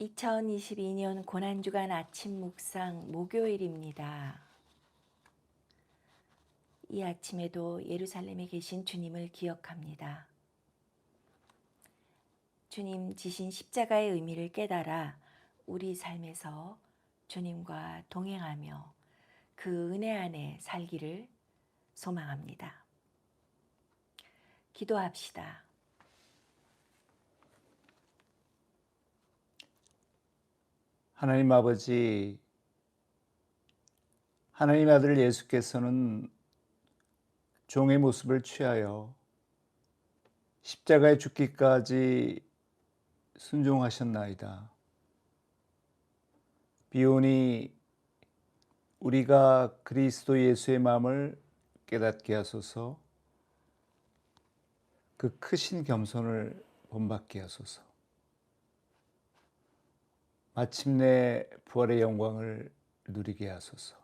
2022년 고난주간 아침 묵상 목요일입니다. 이 아침에도 예루살렘에 계신 주님을 기억합니다. 주님 지신 십자가의 의미를 깨달아 우리 삶에서 주님과 동행하며 그 은혜 안에 살기를 소망합니다. 기도합시다. 하나님 아버지, 하나님 아들 예수께서는 종의 모습을 취하여 십자가에 죽기까지 순종하셨나이다. 비오니 우리가 그리스도 예수의 마음을 깨닫게 하소서, 그 크신 겸손을 본받게 하소서. 마침내 부활의 영광을 누리게 하소서.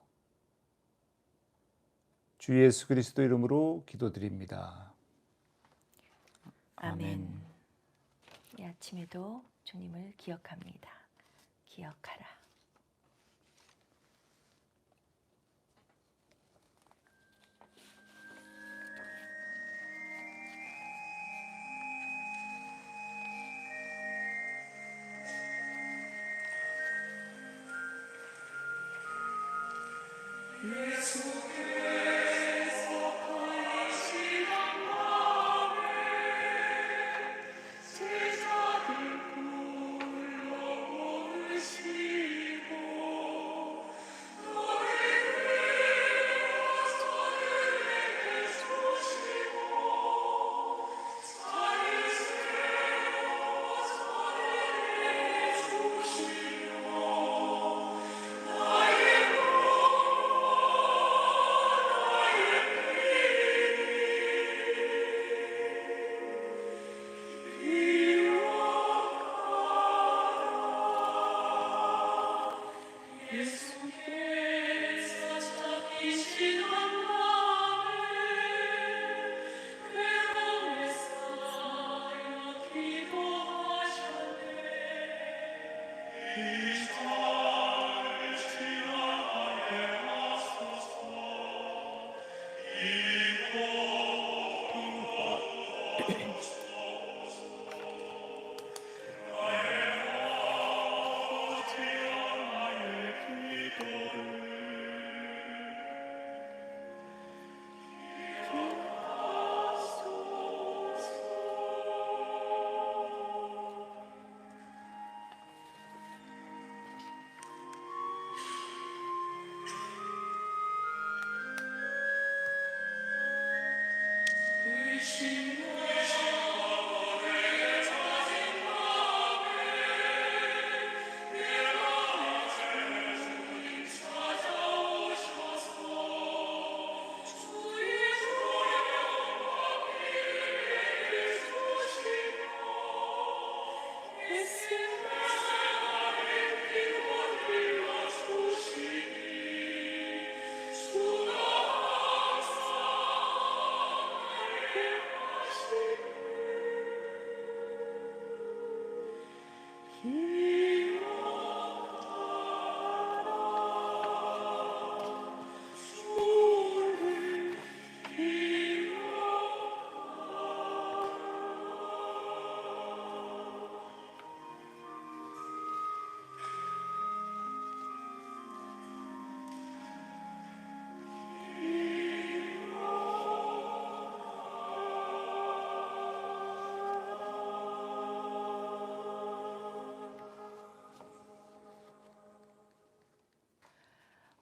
주 예수 그리스도 이름으로 기도드립니다. 아멘. 이 아침에도 주님을 기억합니다. 기억하라.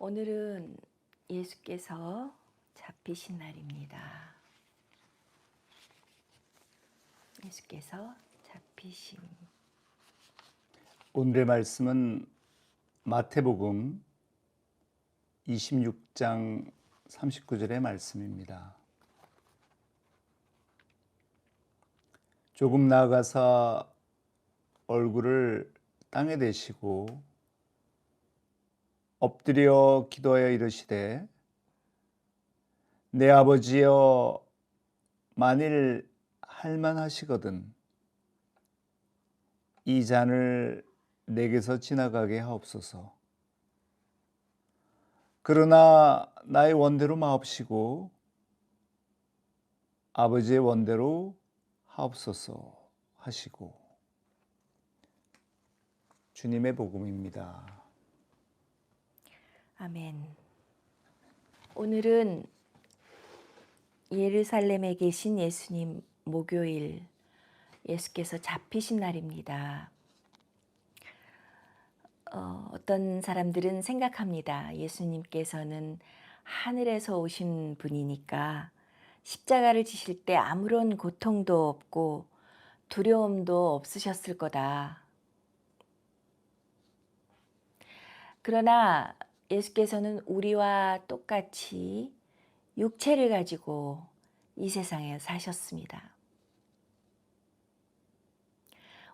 오늘은 예수께서 잡히신 날입니다. 예수께서 잡히심. 오늘의 말씀은 마태복음 26장 39절의 말씀입니다. 조금 나아가서 얼굴을 땅에 대시고 엎드려 기도하여 이르시되 내 아버지여 만일 할만하시거든 이 잔을 내게서 지나가게 하옵소서. 그러나 나의 원대로 마옵시고 아버지의 원대로 하옵소서 하시고. 주님의 복음입니다. 아멘. 오늘은 예루살렘에 계신 예수님 목요일, 예수께서 잡히신 날입니다. 어떤 사람들은 생각합니다. 예수님께서는 하늘에서 오신 분이니까 십자가를 지실 때 아무런 고통도 없고 두려움도 없으셨을 거다. 그러나 예수께서는 우리와 똑같이 육체를 가지고 이 세상에 사셨습니다.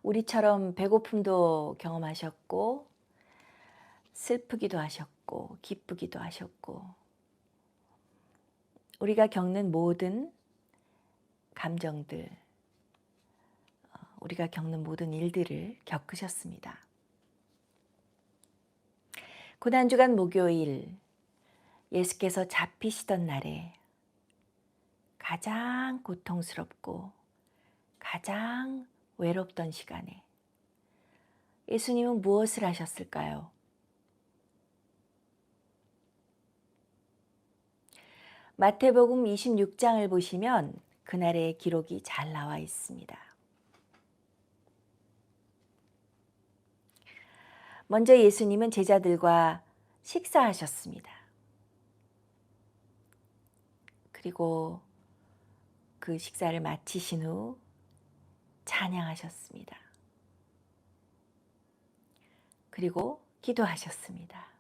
우리처럼 배고픔도 경험하셨고 슬프기도 하셨고 기쁘기도 하셨고 우리가 겪는 모든 감정들, 우리가 겪는 모든 일들을 겪으셨습니다. 고난주간 목요일 예수께서 잡히시던 날에 가장 고통스럽고 가장 외롭던 시간에 예수님은 무엇을 하셨을까요? 마태복음 26장을 보시면 그날의 기록이 잘 나와 있습니다. 먼저 예수님은 제자들과 식사하셨습니다. 그리고 그 식사를 마치신 후 찬양하셨습니다. 그리고 기도하셨습니다.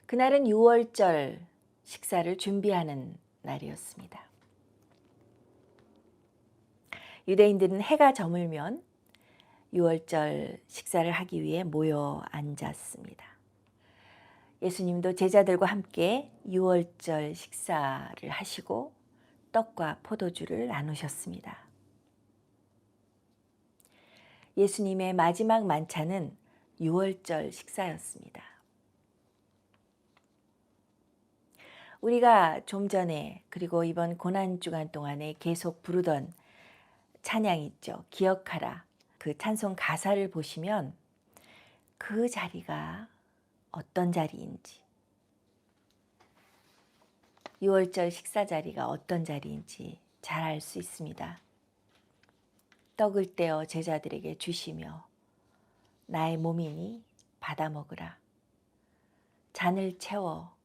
그날은 유월절 식사를 준비하는 날이었습니다. 유대인들은 해가 저물면 유월절 식사를 하기 위해 모여 앉았습니다. 예수님도 제자들과 함께 유월절 식사를 하시고 떡과 포도주를 나누셨습니다. 예수님의 마지막 만찬은 유월절 식사였습니다. 우리가 좀 전에 그리고 이번 고난주간 동안에 계속 부르던 찬양 있죠. 기억하라. 그 찬송 가사를 보시면 그 자리가 어떤 자리인지, 유월절 식사 자리가 어떤 자리인지 잘 알 수 있습니다. 떡을 떼어 제자들에게 주시며 나의 몸이니 받아 먹으라. 잔을 채워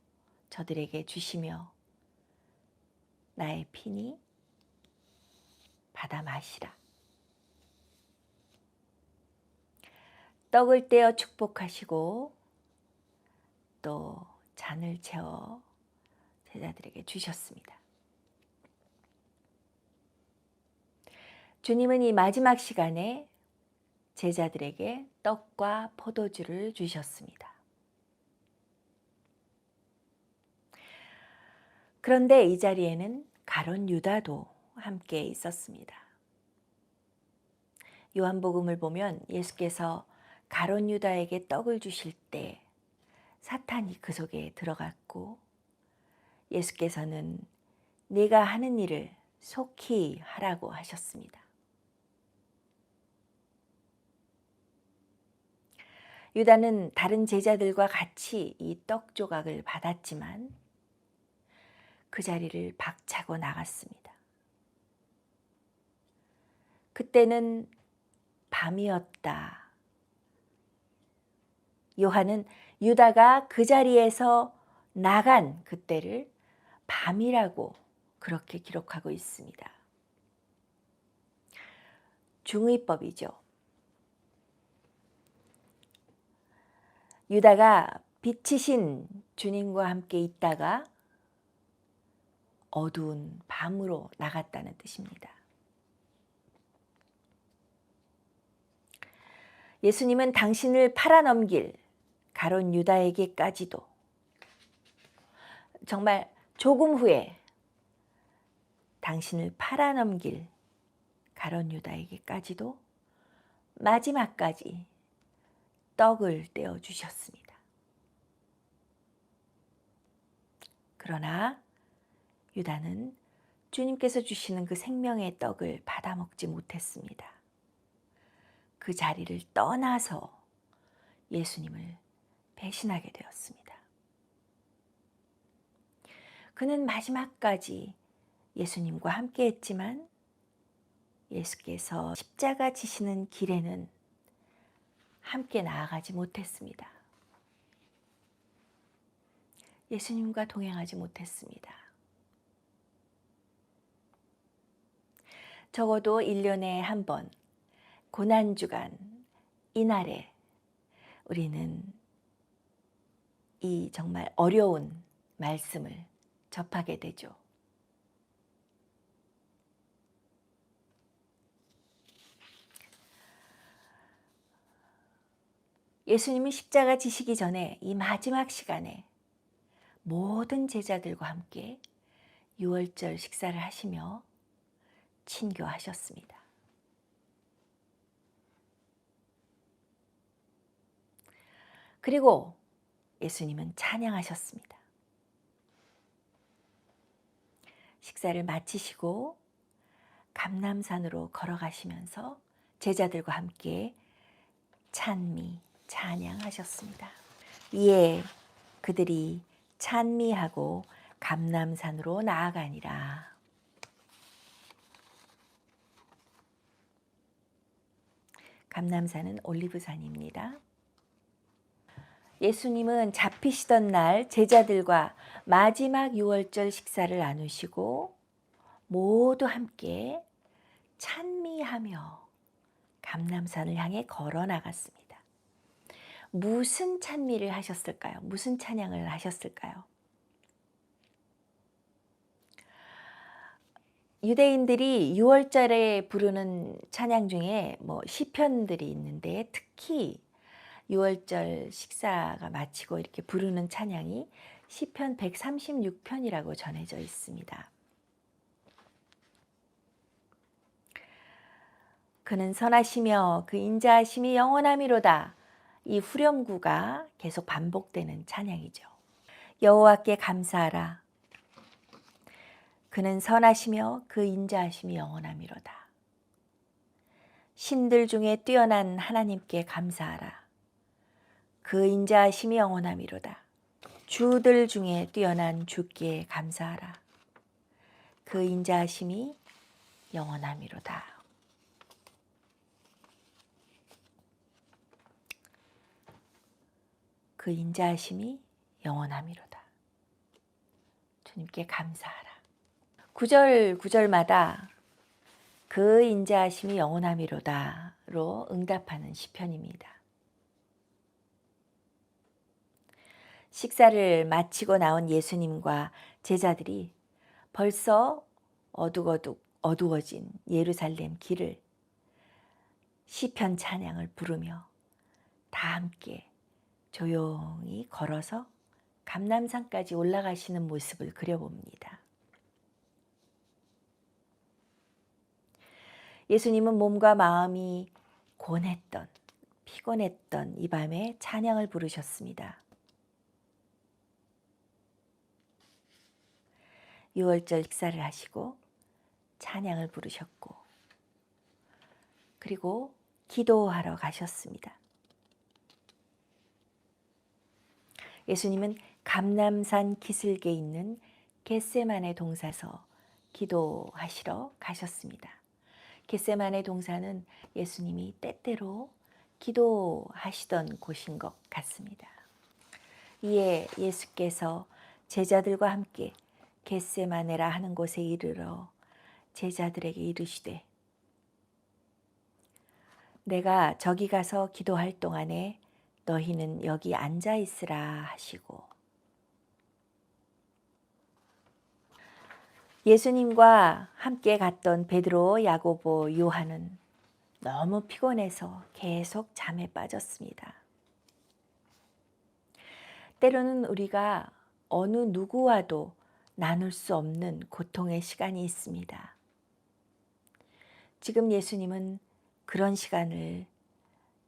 저들에게 주시며 나의 피니 받아 마시라. 떡을 떼어 축복하시고 또 잔을 채워 제자들에게 주셨습니다. 주님은 이 마지막 시간에 제자들에게 떡과 포도주를 주셨습니다. 그런데 이 자리에는 가룟 유다도 함께 있었습니다. 요한복음을 보면 예수께서 가룟 유다에게 떡을 주실 때 사탄이 그 속에 들어갔고 예수께서는 네가 하는 일을 속히 하라고 하셨습니다. 유다는 다른 제자들과 같이 이 떡 조각을 받았지만 그 자리를 박차고 나갔습니다. 그때는 밤이었다. 요한은 유다가 그 자리에서 나간 그때를 밤이라고 그렇게 기록하고 있습니다. 중의법이죠. 유다가 빛이신 주님과 함께 있다가 어두운 밤으로 나갔다는 뜻입니다. 예수님은 당신을 팔아넘길 가룟 유다에게까지도 정말 조금 후에 당신을 팔아넘길 가룟 유다에게까지도 마지막까지 떡을 떼어 주셨습니다. 그러나 유다는 주님께서 주시는 그 생명의 떡을 받아 먹지 못했습니다. 그 자리를 떠나서 예수님을 배신하게 되었습니다. 그는 마지막까지 예수님과 함께 했지만 예수께서 십자가 지시는 길에는 함께 나아가지 못했습니다. 예수님과 동행하지 못했습니다. 적어도 1년에 한 번 고난주간 이날에 우리는 이 정말 어려운 말씀을 접하게 되죠. 예수님은 십자가 지시기 전에 이 마지막 시간에 모든 제자들과 함께 유월절 식사를 하시며 친교하셨습니다. 그리고 예수님은 찬양하셨습니다. 식사를 마치시고 감람산으로 걸어가시면서 제자들과 함께 찬양하셨습니다. 이에 그들이 찬미하고 감람산으로 나아가니라. 감람산은 올리브산입니다. 예수님은 잡히시던 날 제자들과 마지막 유월절 식사를 나누시고 모두 함께 찬미하며 감람산을 향해 걸어 나갔습니다. 무슨 찬미를 하셨을까요? 무슨 찬양을 하셨을까요? 유대인들이 유월절에 부르는 찬양 중에 시편들이 있는데 특히 유월절 식사가 마치고 이렇게 부르는 찬양이 시편 136편이라고 전해져 있습니다. 그는 선하시며 그 인자하심이 영원하미로다. 이 후렴구가 계속 반복되는 찬양이죠. 여호와께 감사하라. 그는 선하시며 그 인자하심이 영원하미로다. 신들 중에 뛰어난 하나님께 감사하라. 그 인자하심이 영원하미로다. 주들 중에 뛰어난 주께 감사하라. 그 인자하심이 영원하미로다. 그 인자하심이 영원하미로다. 주님께 감사하라. 구절마다 그 인자하심이 영원하미로다로 응답하는 시편입니다. 식사를 마치고 나온 예수님과 제자들이 벌써 어두워진 예루살렘 길을 시편 찬양을 부르며 다 함께 조용히 걸어서 감람산까지 올라가시는 모습을 그려봅니다. 예수님은 몸과 마음이 피곤했던 이 밤에 찬양을 부르셨습니다. 유월절 식사를 하시고 찬양을 부르셨고 그리고 기도하러 가셨습니다. 예수님은 감람산 기슭에 있는 겟세마네 동산에서 기도하시러 가셨습니다. 겟세마네 동산은 예수님이 때때로 기도하시던 곳인 것 같습니다. 이에 예수께서 제자들과 함께 겟세마네라 하는 곳에 이르러 제자들에게 이르시되 내가 저기 가서 기도할 동안에 너희는 여기 앉아 있으라 하시고 예수님과 함께 갔던 베드로, 야고보, 요한은 너무 피곤해서 계속 잠에 빠졌습니다. 때로는 우리가 어느 누구와도 나눌 수 없는 고통의 시간이 있습니다. 지금 예수님은 그런 시간을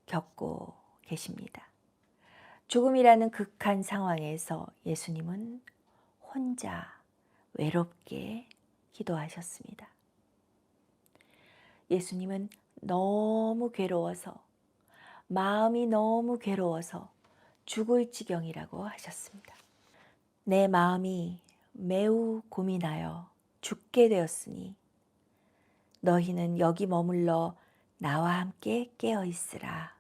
겪고 계십니다. 죽음이라는 극한 상황에서 예수님은 혼자 외롭게 기도하셨습니다. 예수님은 너무 괴로워서, 마음이 너무 괴로워서 죽을 지경이라고 하셨습니다. 내 마음이 매우 고민하여 죽게 되었으니 너희는 여기 머물러 나와 함께 깨어 있으라.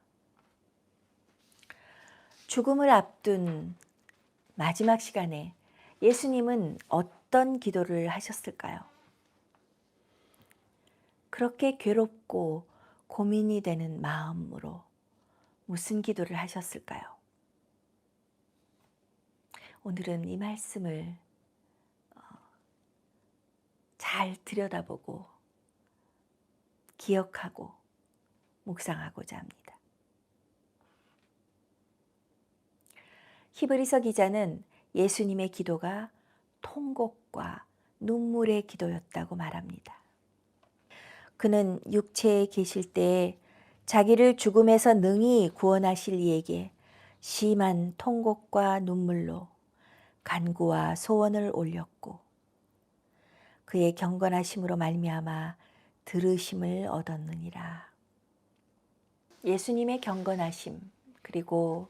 죽음을 앞둔 마지막 시간에 예수님은 어떤 기도를 하셨을까요? 그렇게 괴롭고 고민이 되는 마음으로 무슨 기도를 하셨을까요? 오늘은 이 말씀을 잘 들여다보고 기억하고 묵상하고자 합니다. 히브리서 기자는 예수님의 기도가 통곡과 눈물의 기도였다고 말합니다. 그는 육체에 계실 때에 자기를 죽음에서 능히 구원하실 이에게 심한 통곡과 눈물로 간구와 소원을 올렸고 그의 경건하심으로 말미암아 들으심을 얻었느니라. 예수님의 경건하심 그리고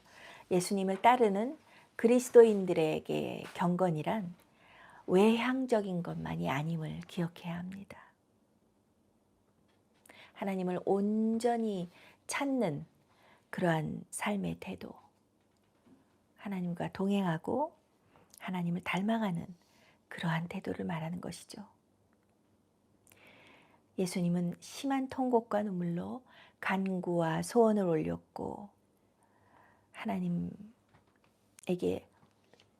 예수님을 따르는 그리스도인들에게 경건이란 외향적인 것만이 아님을 기억해야 합니다. 하나님을 온전히 찾는 그러한 삶의 태도, 하나님과 동행하고 하나님을 닮아가는 그러한 태도를 말하는 것이죠. 예수님은 심한 통곡과 눈물로 간구와 소원을 올렸고 하나님에게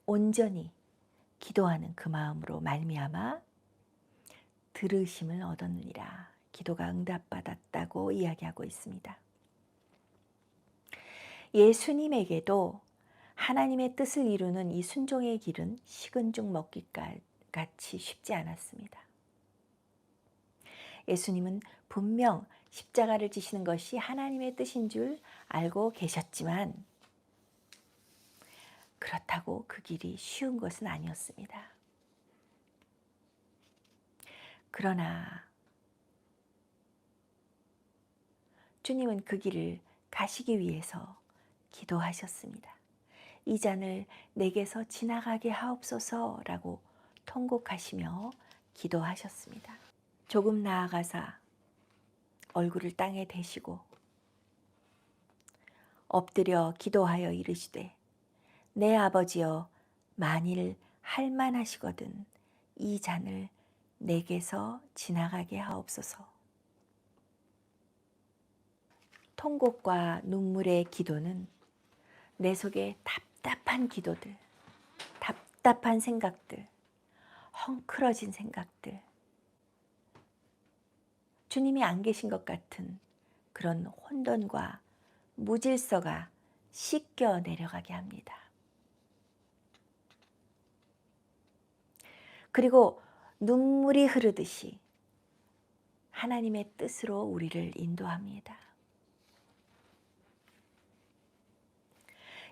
온전히 기도하는 그 마음으로 말미암아 들으심을 얻었느니라. 기도가 응답받았다고 이야기하고 있습니다. 예수님에게도 하나님의 뜻을 이루는 이 순종의 길은 식은 죽 먹기 같이 쉽지 않았습니다. 예수님은 분명 십자가를 지시는 것이 하나님의 뜻인 줄 알고 계셨지만 그렇다고 그 길이 쉬운 것은 아니었습니다. 그러나 주님은 그 길을 가시기 위해서 기도하셨습니다. 이 잔을 내게서 지나가게 하옵소서라고 통곡하시며 기도하셨습니다. 조금 나아가사 얼굴을 땅에 대시고 엎드려 기도하여 이르시되 내 아버지여 만일 할만하시거든 이 잔을 내게서 지나가게 하옵소서. 통곡과 눈물의 기도는 내 속에 답답한 기도들, 답답한 생각들, 헝클어진 생각들, 주님이 안 계신 것 같은 그런 혼돈과 무질서가 씻겨 내려가게 합니다. 그리고 눈물이 흐르듯이 하나님의 뜻으로 우리를 인도합니다.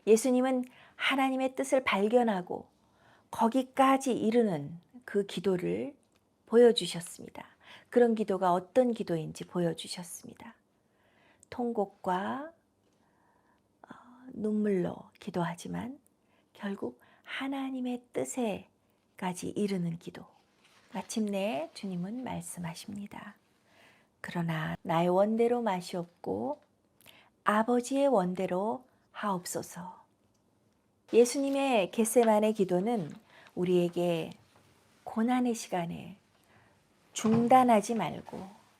예수님은 하나님의 뜻을 발견하고 거기까지 이르는 그 기도를 보여주셨습니다. 그런 기도가 어떤 기도인지 보여주셨습니다. 통곡과 눈물로 기도하지만 결국 하나님의 뜻에까지 이르는 기도. 마침내 주님은 말씀하십니다. 그러나 나의 원대로 마시옵고 아버지의 원대로 하옵소서. 예수님의 겟세마네 기도는 우리에게 고난의 시간에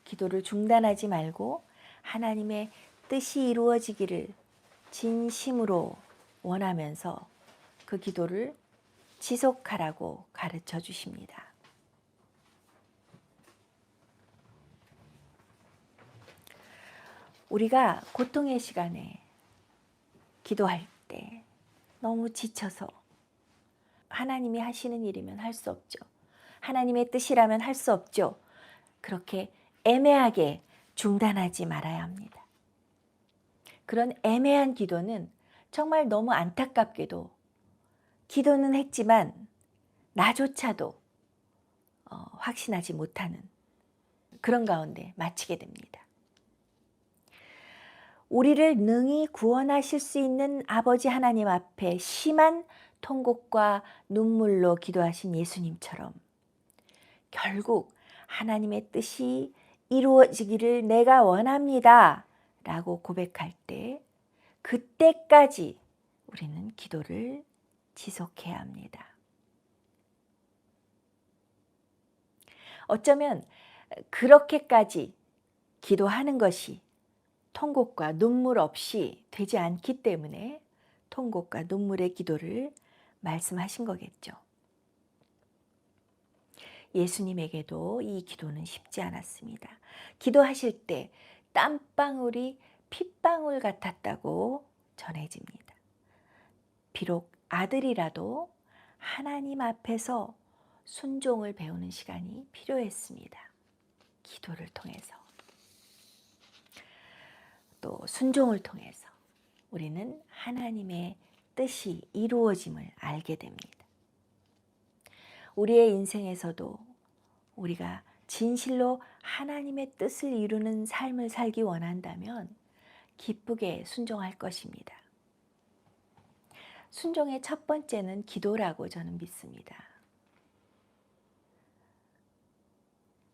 기도를 중단하지 말고 하나님의 뜻이 이루어지기를 진심으로 원하면서 그 기도를 지속하라고 가르쳐 주십니다. 우리가 고통의 시간에 기도할 때 너무 지쳐서 하나님이 하시는 일이면 할 수 없죠. 하나님의 뜻이라면 할 수 없죠. 그렇게 애매하게 중단하지 말아야 합니다. 그런 애매한 기도는 정말 너무 안타깝게도 기도는 했지만 나조차도 확신하지 못하는 그런 가운데 마치게 됩니다. 우리를 능히 구원하실 수 있는 아버지 하나님 앞에 심한 통곡과 눈물로 기도하신 예수님처럼 결국 하나님의 뜻이 이루어지기를 내가 원합니다 라고 고백할 때 그때까지 우리는 기도를 지속해야 합니다. 어쩌면 그렇게까지 기도하는 것이 통곡과 눈물 없이 되지 않기 때문에 통곡과 눈물의 기도를 말씀하신 거겠죠. 예수님에게도 이 기도는 쉽지 않았습니다. 기도하실 때 땀방울이 핏방울 같았다고 전해집니다. 비록 아들이라도 하나님 앞에서 순종을 배우는 시간이 필요했습니다. 기도를 통해서. 또 순종을 통해서 우리는 하나님의 뜻이 이루어짐을 알게 됩니다. 우리의 인생에서도 우리가 진실로 하나님의 뜻을 이루는 삶을 살기 원한다면 기쁘게 순종할 것입니다. 순종의 첫 번째는 기도라고 저는 믿습니다.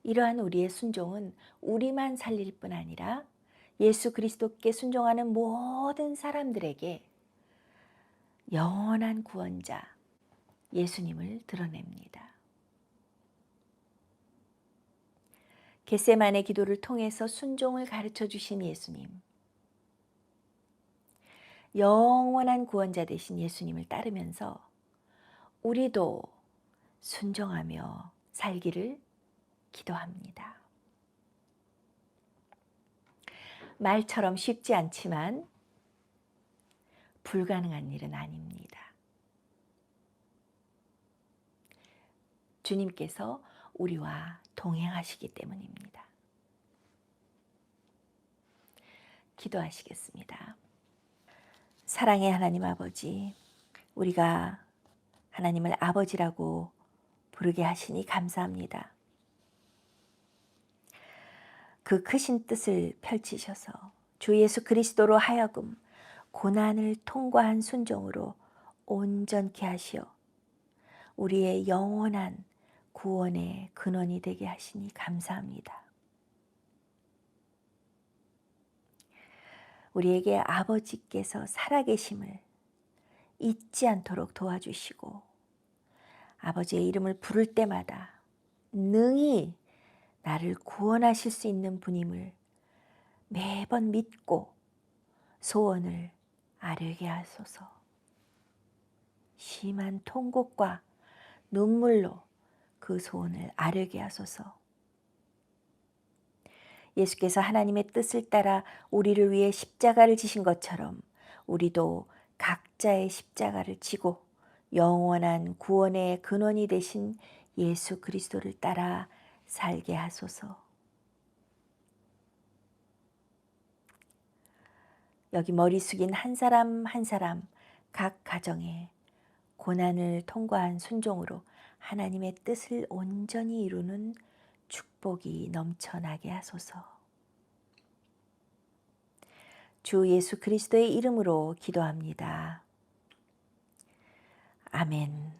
이러한 우리의 순종은 우리만 살릴 뿐 아니라 예수 그리스도께 순종하는 모든 사람들에게 영원한 구원자 예수님을 드러냅니다. 겟세마네 기도를 통해서 순종을 가르쳐 주신 예수님, 영원한 구원자 되신 예수님을 따르면서 우리도 순종하며 살기를 기도합니다. 말처럼 쉽지 않지만 불가능한 일은 아닙니다. 주님께서 우리와 동행하시기 때문입니다. 기도하시겠습니다. 사랑의 하나님 아버지, 우리가 하나님을 아버지라고 부르게 하시니 감사합니다. 그 크신 뜻을 펼치셔서 주 예수 그리스도로 하여금 고난을 통과한 순종으로 온전케 하시어 우리의 영원한 구원의 근원이 되게 하시니 감사합니다. 우리에게 아버지께서 살아계심을 잊지 않도록 도와주시고 아버지의 이름을 부를 때마다 능히 나를 구원하실 수 있는 분임을 매번 믿고 소원을 아뢰게 하소서. 심한 통곡과 눈물로 그 소원을 아뢰게 하소서. 예수께서 하나님의 뜻을 따라 우리를 위해 십자가를 지신 것처럼 우리도 각자의 십자가를 지고 영원한 구원의 근원이 되신 예수 그리스도를 따라 살게 하소서. 여기 머리 숙인 한 사람 한 사람 각 가정에 고난을 통과한 순종으로 하나님의 뜻을 온전히 이루는 축복이 넘쳐나게 하소서. 주 예수 그리스도의 이름으로 기도합니다. 아멘.